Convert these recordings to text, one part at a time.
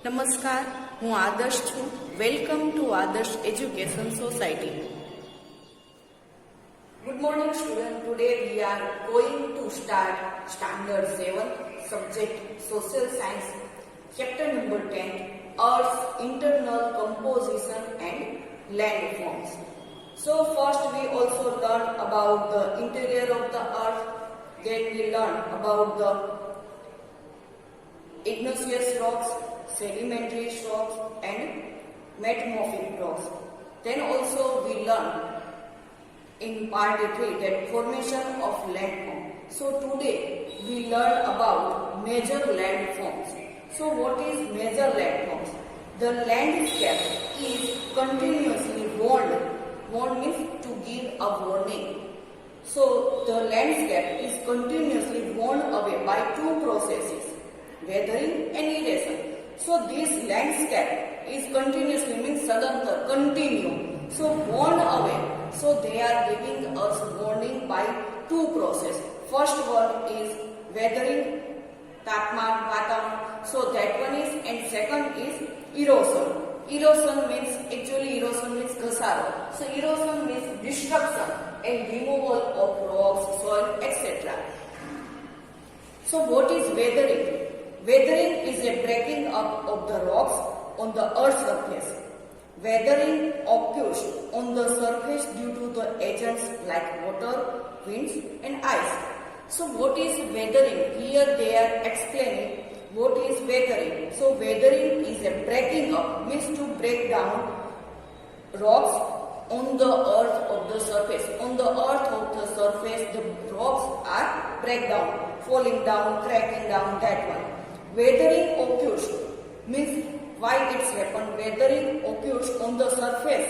નમસ્કાર, હું આદર્શ છું. વેલકમ ટુ આદર્શ education society. Good morning student. Today we are going to start standard 7 subject social science chapter number 10 Earth's internal composition and landforms. So first we also learn about the interior of the earth, then we learn about the igneous rocks, sedimentary rocks and metamorphic rocks. Then also we learn in part 3 that formation of landform. So today we learn about major landforms. So what is major landforms? The landscape is continuously warned. Warn means to give a warning. So the landscape is continuously worn away by two processes, weathering and erosion. So this landscape is continuously means sadantar, continue. So worn away. So they are giving us warning by two processes. First one is weathering, tapman, vatavan. So that one is, and second is erosion. Erosion means ghasaro. So erosion means destruction and removal of rocks, soil, etc. So what is weathering? Weathering is a breaking up of the rocks on the earth's surface. Weathering occurs on the surface due to the agents like water, winds and ice. So what is weathering? Here they are explaining what is weathering. So weathering is a breaking up, means to break down rocks on the earth of the surface. On the earth of the surface the rocks are break down, falling down, cracking down, that one. Weathering occurs means why it's happened. Weathering occurs on the surface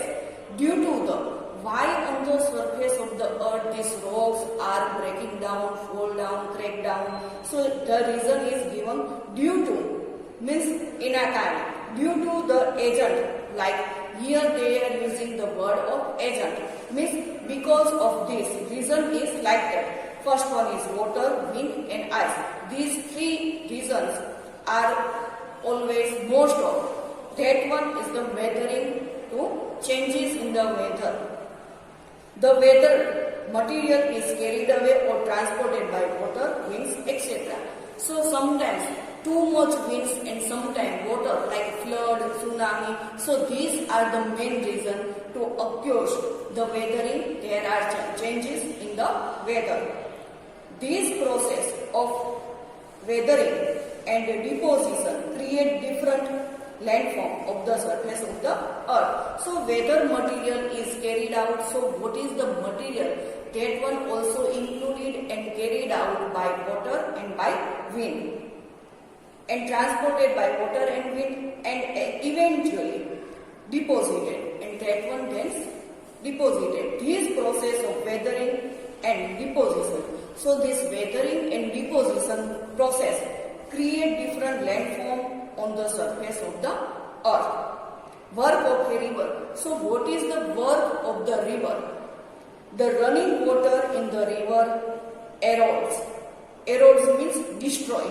due to the why on the surface of the earth these rocks are breaking down, fall down, crack down. So the reason is given due to means in a time due to the agent, like here they are using the word of agent, means because of this reason is like that. First one is water, wind and ice. These three reasons are always most of. That one is the weathering to changes in the weather. The weather material is carried away or transported by water, winds, etc. So sometimes too much winds and sometimes water like flood, tsunami. So these are the main reason to occur the weathering. There are changes in the weather. This process of weathering and deposition create different landform of the surface of the earth. So weather material is carried out. So what is the material? That one also included and carried out by water and by wind and transported by water and wind and eventually deposited, and that one then deposited. This process of weathering and deposition. So this weathering and deposition process create different landform on the surface of the earth. Work of a river. So what is the work of the river? The running water in the river erodes. Erodes means destroy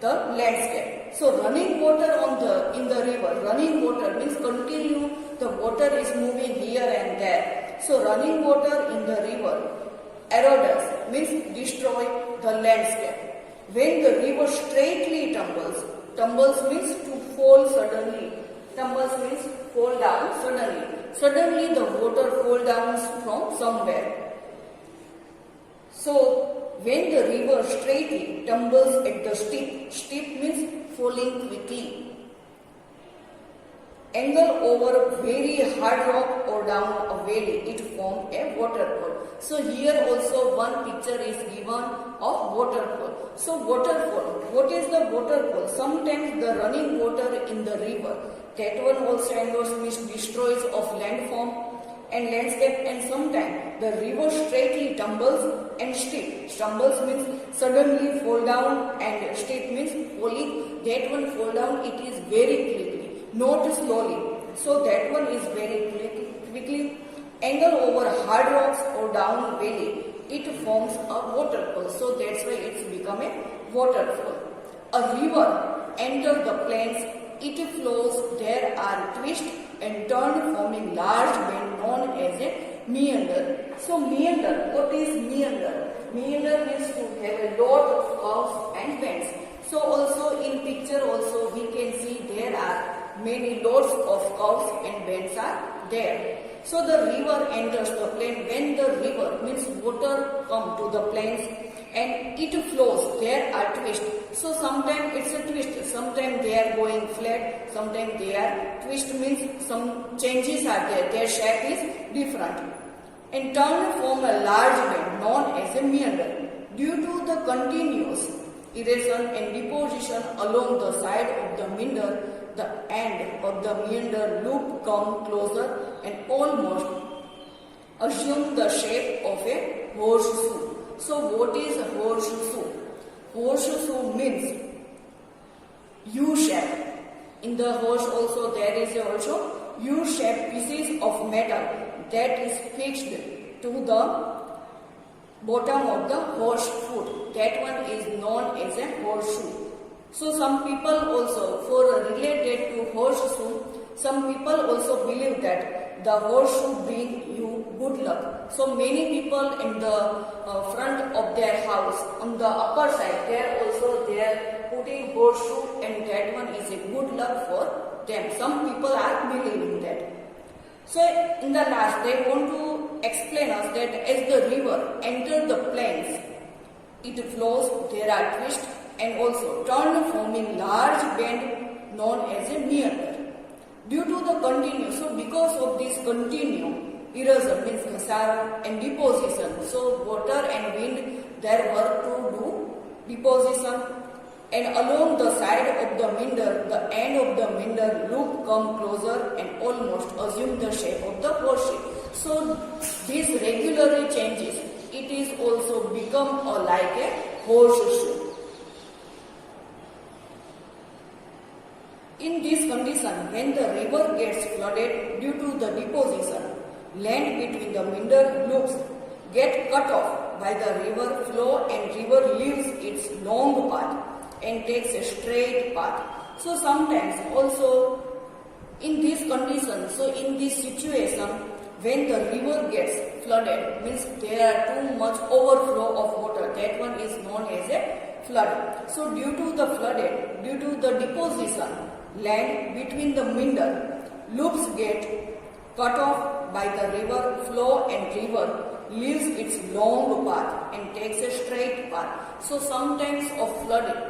the landscape. So running water in the river. Running water means continue. The water is moving here and there. So running water in the river erodes means destroy the landscape. When the river straightly tumbles means to fall suddenly. Tumbles means fall down suddenly. Suddenly the water fall down from somewhere. So when the river straightly tumbles at the steep means falling quickly. Angle over very hard rock or down a valley, it forms a waterfall. So here also one picture is given of waterfall. So waterfall, what is the waterfall? Sometimes the running water in the river, that one also means destroys of landform and landscape, and sometimes the river straightly tumbles and steep. Tumbles means suddenly fall down and steep means falling. That one fall down, it is very quickly, not slowly. So that one is very quickly. Angle over hard rocks or down valley, it forms a waterfall. So that's why it's become a waterfall. A river enter the plains, it flows, there are twists and turns forming large bend known as a meander. So meander, what is meander? Meander means to have a lot of curves and bends. So also in picture also we can see there are many lots of curves and bends are there. So the river enters the plain. When the river means water come to the plains and it flows, there are twists. So sometimes it's a twist, sometimes they are going flat, sometimes they are twist means some changes are there, their shape is different. And turn form a large bend known as a meander. Due to the continuous erosion and deposition along the side of the meander, the end of the meander loop come closer and almost assume the shape of a horseshoe. So what is a horseshoe? Horseshoe means U-shape. In the horse also there is also U-shaped pieces of metal that is fixed to the bottom of the horse foot. That one is known as a horseshoe. So some people also, for related to horseshoe, some people also believe that the horseshoe bring you good luck. So many people in the front of their house, on the upper side, they are putting horseshoe, and that one is a good luck for them. Some people are believing that. So in the last, they want to explain us that as the river enters the plains, it flows, there are twists and also turn forming large bend known as a meander. Due to the continuous, so because of this continuum, erosion means घसारा and deposition, so water and wind their work to do deposition, and along the side of the meander, the end of the meander loop come closer and almost assume the shape of the horseshoe. So this regularly changes, it is also become like a horseshoe. In this condition, when the river gets flooded due to the deposition, land between the meander loops get cut off by the river flow and river leaves its long path and takes a straight path. So sometimes also in this condition, so in this situation, when the river gets flooded, means there are too much overflow of water, that one is known as a flood. So due to the flooded, due to the deposition, land between the meander loops get cut off by the river flow and river leaves its long path and takes a straight path. So sometimes of flooding,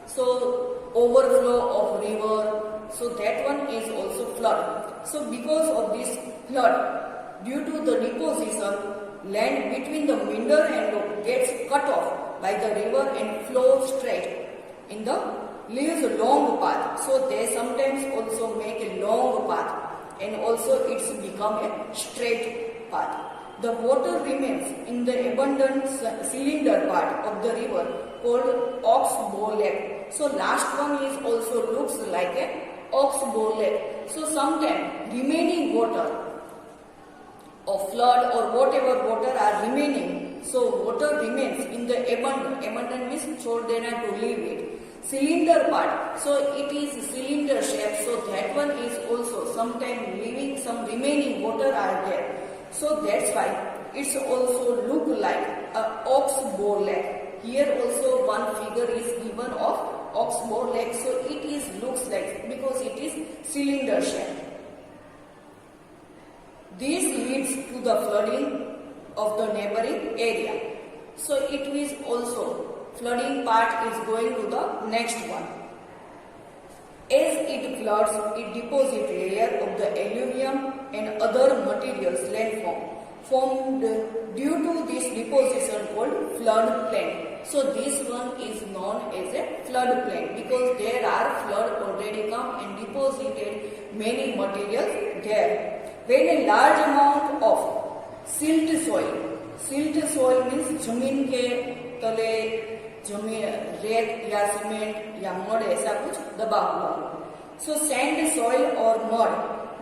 so overflow of river, so that one is also flood. So because of this flood, due to the deposition, land between the meander and loop gets cut off by the river and flows straight in the leaves a long path. So they sometimes also make a long path and also it's become a straight path. The water remains in the abundant cylinder part of the river called oxbow lake. So last one is also looks like a oxbow lake. So sometimes remaining water of flood or whatever water are remaining, so water remains in the abundant means chhod dena, to leave it, cylinder part, so it is cylinder shape, so that one is also sometimes leaving some remaining water are there. So that's why it's also look like a oxbow lake. Here also one figure is given of oxbow lake, so it is looks like because it is cylinder shape. This leads to the flooding of the neighboring area. So it is also flooding part is going to the next one. As it floods, it deposits layer of the alluvium and other materials landform formed due to this deposition called flood plain. So this one is known as a flood plain because there are flood already come and deposited many materials there. When a large amount of silt soil means जमीन के तले जमीन रेत या cement या mud ऐसा कुछ दबा हुआ. So sand, soil or mud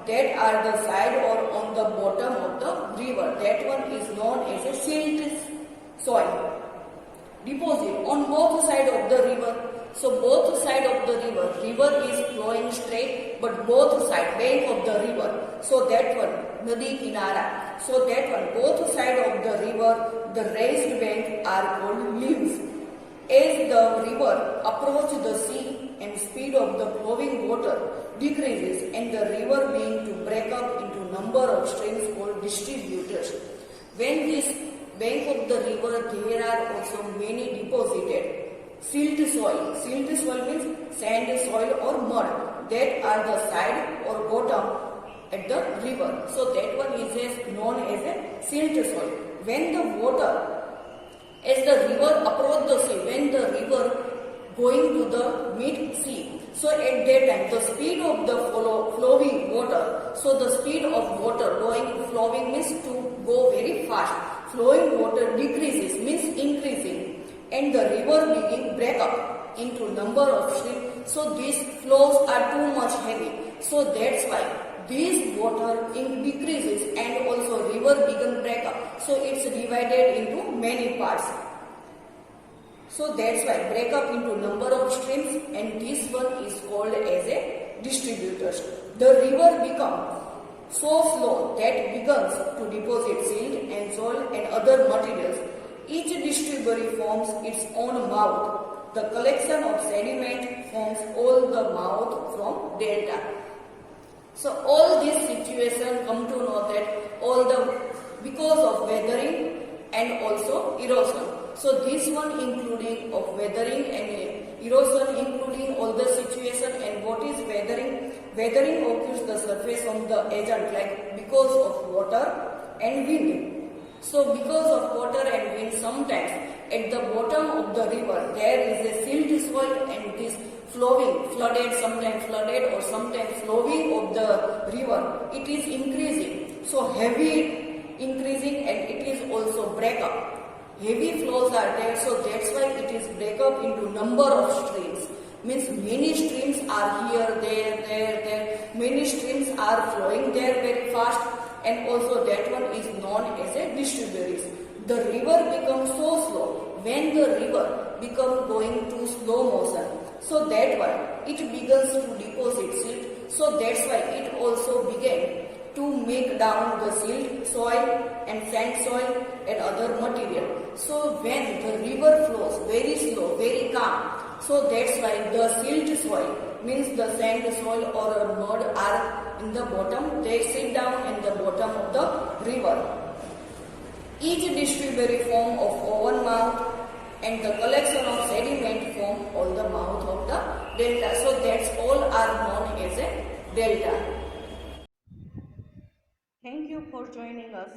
that are the side or on the bottom of the river, that one is known as a silt soil deposit on both sides of the river. So both sides of the river, flowing straight, but both side bank of the river. So that one, Nadi Kinara. So that one, both side of the river, the raised bank are called leaves. As the river approaches the sea and speed of the flowing water decreases and the river being to break up into number of streams called distributors. When this bank of the river there are also many deposited silt soil. Silt soil means sand, soil or mud that are the side or bottom at the river. So that one is known as a silt soil. When the water as the river approach the sea, when the river going to the mid-sea, so at that time the speed of the flowing water, so the speed of water flowing means to go very fast, flowing water decreases means increasing, and the river begin break up into number of streams, so these flows are too much heavy, so that's why this water decreases and also river begin break up, so it's divided into many parts. So that's why break up into number of streams, and this one is called as a distributors. The river becomes so slow that begins to deposit silt and soil and other materials. Each distributary forms its own mouth. The collection of sediment forms all the mouth from delta. So all this situation come to know that because of weathering and also erosion. So this one including of weathering and erosion including all the situation. And what is weathering? Weathering occurs the surface of the agent like because of water and wind. So because of water and wind, sometimes at the bottom of the river there is a silt soil and this flowing, sometimes flooded or sometimes flowing of the river, it is increasing. So heavy increasing and it is also break up. Heavy flows are there, so that's why it is break up into number of streams. Means many streams are here, there. Many streams are flowing there very fast, and also that one is known as a distributaries. The river becomes so slow when the river becomes going to slow motion. So that one it begins to deposit silt. So that's why it also began to make down the silt soil and sand soil and other material. So when the river flows very slow, very calm, so that's why the silt soil means the sand soil or mud are in the bottom, they sit down in the bottom of the river. Each distributary form of oven mouth and the collection of sediment form all the mouth of the delta. So that's all are known as a delta. Thank you for joining us.